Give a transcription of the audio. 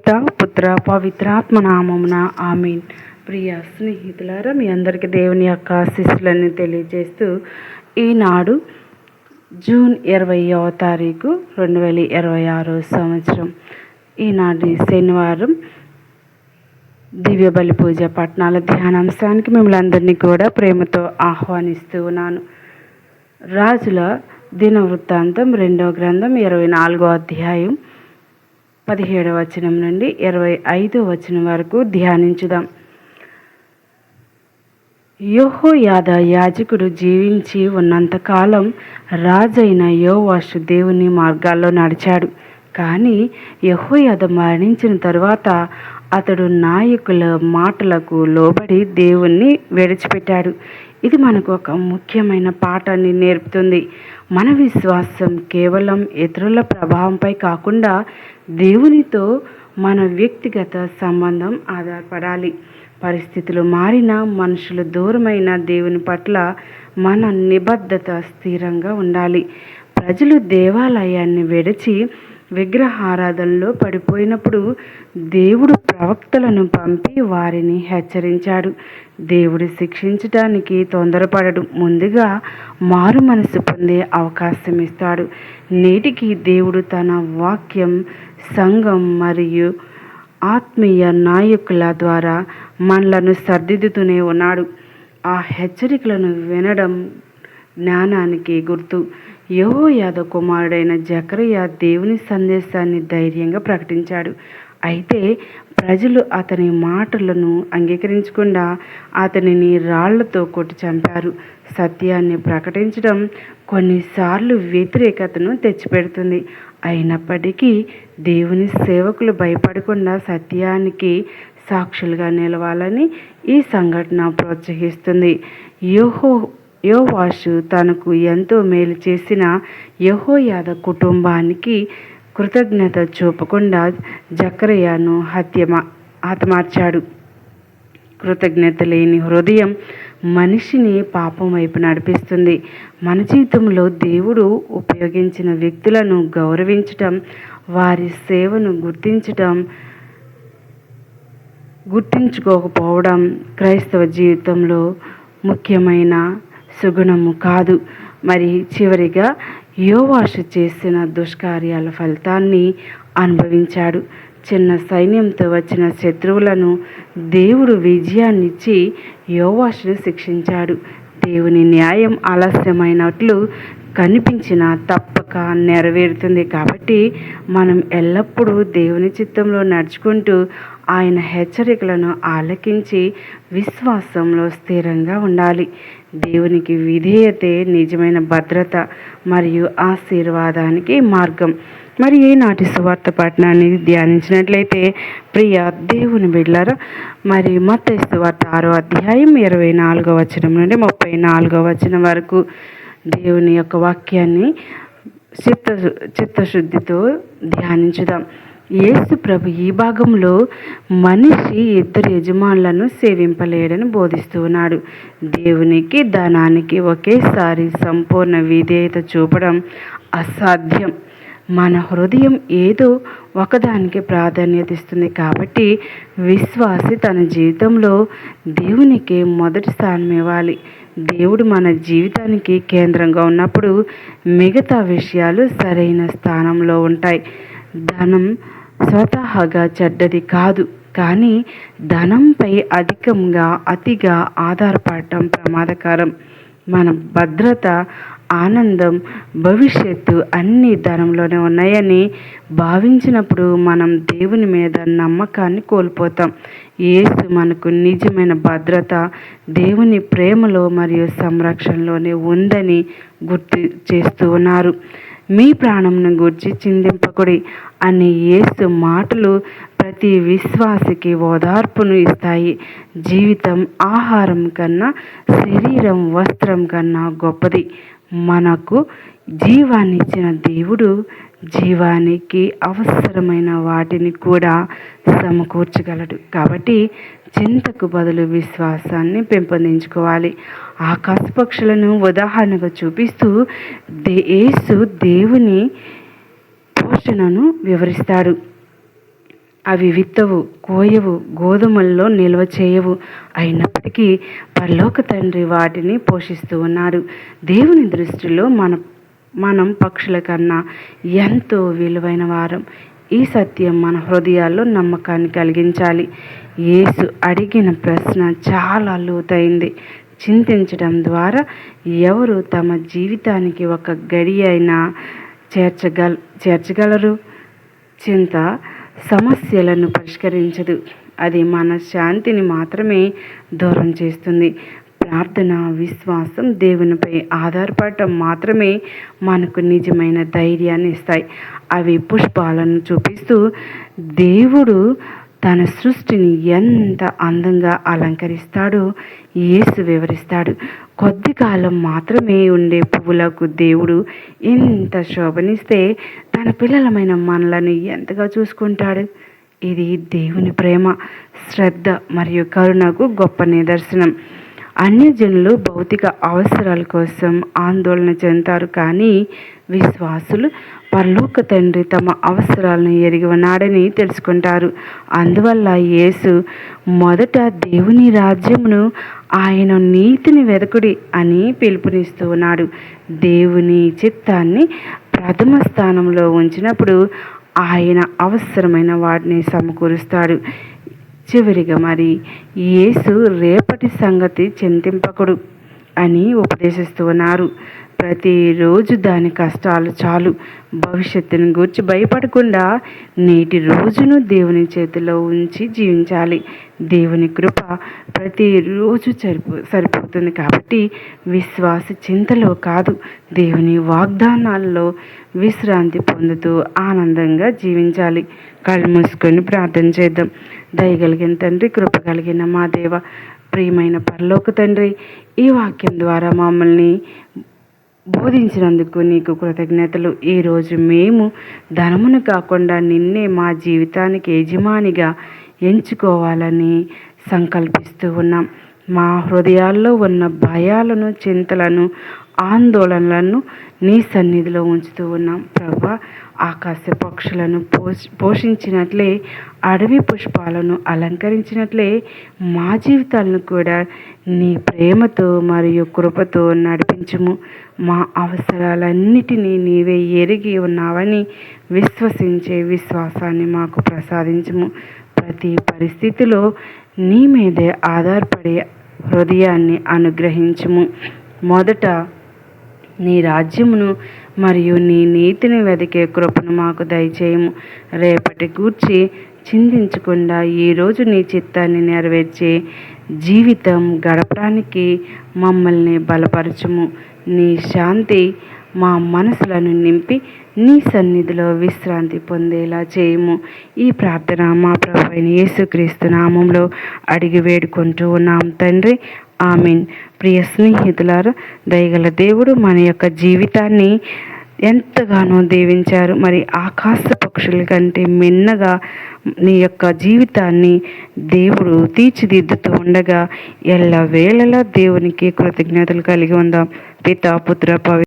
పిత పుత్ర పవిత్రాత్మ నామమున ఆమేన్. ప్రియ స్నేహితులారా, మీ అందరికీ దేవుని యొక్క ఆశీస్సులను తెలియజేస్తూ ఈనాడు జూన్ 20వ తారీఖు 2026 సంవత్సరం ఈనాటి శనివారం దివ్య బలి పూజ పట్టణాల ధ్యానాంశానికి మిమ్మల్ని అందరినీ కూడా ప్రేమతో ఆహ్వానిస్తూ ఉన్నాను. రాజుల దినవృత్తాంతం 2వ గ్రంథం 24వ అధ్యాయం 17వ వచనం నుండి 25వ వచనం వరకు ధ్యానించుదాం. యెహోయాదా యాజకుడు జీవించి ఉన్నంతకాలం రాజైన యోవాషు దేవుని మార్గాల్లో నడిచాడు. కానీ యెహోయాదా మరణించిన తరువాత అతడు నాయకుల మాటలకు లోబడి దేవుణ్ణి విడిచిపెట్టాడు. ఇది మనకు ఒక ముఖ్యమైన పాఠాన్ని నేర్పుతుంది. మన విశ్వాసం కేవలం ఇతరుల ప్రభావంపై కాకుండా దేవునితో మన వ్యక్తిగత సంబంధం ఆధారపడాలి. పరిస్థితులు మారినా, మనుషులు దూరమైన దేవుని పట్ల మన నిబద్ధత స్థిరంగా ఉండాలి. ప్రజలు దేవాలయాన్ని విడిచి విగ్రహారాధనలో పడిపోయినప్పుడు దేవుడు ప్రవక్తలను పంపి వారిని హెచ్చరించాడు. దేవుడు శిక్షించడానికి తొందరపడడు, ముందుగా మారు మనసు పొందే అవకాశం ఇస్తాడు. నేటికి దేవుడు తన వాక్యం, సంఘం మరియు ఆత్మీయ నాయకుల ద్వారా మనలను సరిదిద్దుతూనే ఉన్నాడు. ఆ హెచ్చరికలను వినడం జ్ఞానానికి గుర్తు. యెహోయాదా కుమారుడైన జకరియా దేవుని సందేశాన్ని ధైర్యంగా ప్రకటించాడు. అయితే ప్రజలు అతని మాటలను అంగీకరించకుండా అతనిని రాళ్లతో కొట్టి చంపారు. సత్యాన్ని ప్రకటించడం కొన్నిసార్లు వ్యతిరేకతను తెచ్చిపెడుతుంది. అయినప్పటికీ దేవుని సేవకులు భయపడకుండా సత్యానికి సాక్షులుగా నిలవాలని ఈ సంఘటన ప్రోత్సహిస్తుంది. యోవాషు తనకు ఎంతో మేలు చేసిన యెహోయాదా కుటుంబానికి కృతజ్ఞత చూపకుండా జకర్యాను హతమార్చాడు. కృతజ్ఞత లేని హృదయం మనిషిని పాపం వైపు నడిపిస్తుంది. మన జీవితంలో దేవుడు ఉపయోగించిన వ్యక్తులను గౌరవించటం, వారి సేవను గుర్తించుకోకపోవడం క్రైస్తవ జీవితంలో ముఖ్యమైన సుగుణము కాదు. మరి చివరిగా యోవాషు చేసిన దుష్కార్యాల ఫలితాన్ని అనుభవించాడు. చిన్న సైన్యంతో వచ్చిన శత్రువులను దేవుడు విజయాన్నిచ్చి యోవాషును శిక్షించాడు. దేవుని న్యాయం ఆలస్యమైనట్లు కనిపించినా తప్పక నెరవేరుతుంది. కాబట్టి మనం ఎల్లప్పుడూ దేవుని చిత్తంలో నడుచుకుంటూ ఆయన హెచ్చరికలను ఆలకించి విశ్వాసంలో స్థిరంగా ఉండాలి. దేవునికి విధేయతే నిజమైన భద్రత మరియు ఆశీర్వాదానికి మార్గం. మరి ఈనాటి సువార్త పఠనాన్ని ధ్యానించినట్లయితే ప్రియ దేవుని బిడ్డలారా, మరి మత్తయి సువార్త 6వ అధ్యాయం 24వ వచనం నుండి 34వ వచనం వరకు దేవుని యొక్క వాక్యాన్ని చిత్తశుద్ధితో ధ్యానించుదాం. యేసు ప్రభు ఈ భాగంలో మనిషి ఇద్దరు యజమానులను సేవింపలేడని బోధిస్తూ ఉన్నాడు. దేవునికి ధనానికి ఒకేసారి సంపూర్ణ విధేయత చూపడం అసాధ్యం. మన హృదయం ఏదో ఒకదానికి ప్రాధాన్యత ఇస్తుంది. కాబట్టి విశ్వాసి తన జీవితంలో దేవునికి మొదటి స్థానం ఇవ్వాలి. దేవుడు మన జీవితానికి కేంద్రంగా ఉన్నప్పుడు మిగతా విషయాలు సరైన స్థానంలో ఉంటాయి. ధనం స్వతహాగా చెడ్డది కాదు, కానీ ధనంపై అతిగా ఆధారపడటం ప్రమాదకరం. మన భద్రత, ఆనందం, భవిష్యత్తు అన్నీ ధనంలోనే ఉన్నాయని భావించినప్పుడు మనం దేవుని మీద నమ్మకాన్ని కోల్పోతాం. యేసు మనకు నిజమైన భద్రత దేవుని ప్రేమలో మరియు సంరక్షణలోనే ఉందని గుర్తు చేస్తూ ఉన్నారు. మీ ప్రాణంను గూర్చి చింతింపకుడి అనే యేసు మాటలు ప్రతి విశ్వాసికి ఓదార్పును ఇస్తాయి. జీవితం ఆహారం కన్నా, శరీరం వస్త్రం కన్నా గొప్పది. మనకు జీవాన్నిచ్చిన దేవుడు జీవానికి అవసరమైన వాటిని కూడా సమకూర్చగలడు. కాబట్టి చింతకు బదులు విశ్వాసాన్ని పెంపొందించుకోవాలి. ఆకాశ పక్షులను ఉదాహరణగా చూపిస్తూ యేసు దేవుని పోషణను వివరిస్తాడు. అవి విత్తవు, కోయవు, గోధుమల్లో నిల్వ చేయవు. అయినప్పటికీ పరలోక తండ్రి వాటిని పోషిస్తూ ఉన్నాడు. దేవుని దృష్టిలో మనం పక్షుల కన్నా ఎంతో విలువైన వారం. ఈ సత్యం మన హృదయాల్లో నమ్మకాన్ని కలిగించాలి. యేసు అడిగిన ప్రశ్న చాలా లోతైంది. చింతించడం ద్వారా ఎవరు తమ జీవితానికి ఒక గడి అయినా చేర్చగలరు? చింత సమస్యలను పరిష్కరించదు, అది మన శాంతిని మాత్రమే దూరం చేస్తుంది. ప్రార్థన, విశ్వాసం, దేవునిపై ఆధారపడటం మాత్రమే మనకు నిజమైన ధైర్యాన్ని ఇస్తాయి. అవి పుష్పాలను చూపిస్తూ దేవుడు తన సృష్టిని ఎంత అందంగా అలంకరిస్తాడో యేసు వివరిస్తాడు. కొద్ది కాలం మాత్రమే ఉండే పువ్వులకు దేవుడు ఎంత శోభనిస్తే తన పిల్లలమైన మనలను ఎంతగా చూసుకుంటాడు. ఇది దేవుని ప్రేమ, శ్రద్ధ మరియు కరుణకు గొప్ప నిదర్శనం. అన్యజనులు భౌతిక అవసరాల కోసం ఆందోళన చెందుతారు, కానీ విశ్వాసులు పరలోక తండ్రి తమ అవసరాలను ఎరిగి ఉన్నాడని తెలుసుకుంటారు. అందువల్ల యేసు మొదట దేవుని రాజ్యమును, ఆయన నీతిని వెదకుడి అని పిలుపునిస్తూ ఉన్నాడు. దేవుని చిత్తాన్ని ప్రథమ స్థానంలో ఉంచినప్పుడు ఆయన అవసరమైన వాటిని సమకూరుస్తాడు. చివరిగా మరి యేసు రేపటి సంగతి చింతింపకుడు అని ఉపదేశిస్తూ ఉన్నారు. ప్రతిరోజు దాని కష్టాలు చాలు. భవిష్యత్తును గూర్చి భయపడకుండా నేటి రోజును దేవుని చేతిలో ఉంచి జీవించాలి. దేవుని కృప ప్రతిరోజు సరిపోతుంది. కాబట్టి విశ్వాస చింతలో కాదు, దేవుని వాగ్దానాల్లో విశ్రాంతి పొందుతూ ఆనందంగా జీవించాలి. కళ్ళు మూసుకొని ప్రార్థన చేద్దాం. దయగలిగిన తండ్రి, కృప కలిగిన మా దేవ, ప్రియమైన పరలోక తండ్రి, ఈ వాక్యం ద్వారా మమ్మల్ని బోధించినందుకు నీకు కృతజ్ఞతలు. ఈరోజు మేము ధనమును కాకుండా నిన్నే మా జీవితానికి యజమానిగా ఎంచుకోవాలని సంకల్పిస్తూ ఉన్నాం. మా హృదయాల్లో ఉన్న భయాలను, చింతలను, ఆందోళనలను నీ సన్నిధిలో ఉంచుతూ ఉన్నాం. ప్రభువా, ఆకాశ పక్షులను పోషించినట్లే, అడవి పుష్పాలను అలంకరించినట్లే మా జీవితాలను కూడా నీ ప్రేమతో మరియు కృపతో నడిపించుము. మా అవసరాలన్నిటినీ నీవే ఎరిగి ఉన్నావని విశ్వసించే విశ్వాసాన్ని మాకు ప్రసాదించుము. ప్రతి పరిస్థితిలో నీ మీదే ఆధారపడే హృదయాన్ని అనుగ్రహించుము. మొదట నీ రాజ్యమును మరియు నీ నీతిని వెదికే కృపను మాకు దయచేయము. రేపటి గూర్చి చింతించకుండా ఈరోజు నీ చిత్తాన్ని నెరవేర్చే జీవితం గడపడానికి మమ్మల్ని బలపరచుము. నీ శాంతి మా మనసులను నింపి నీ సన్నిధిలో విశ్రాంతి పొందేలా చేయము. ఈ ప్రార్థన మా ప్రభువైన యేసుక్రీస్తు నామంలో అడిగి వేడుకుంటూ ఉన్నాం తండ్రి. ఆమేన్. ప్రియ స్నేహితులారా, దయగల దేవుడు మన యొక్క జీవితాన్ని ఎంతగానో దీవించారు. మరి ఆకాశ పక్షుల కంటే మిన్నగా నీ యొక్క జీవితాన్ని దేవుడు తీర్చిదిద్దుతూ ఉండగా ఎల్లవేళలా దేవునికి కృతజ్ఞతలు కలిగి ఉందాం. పితా, పుత్ర,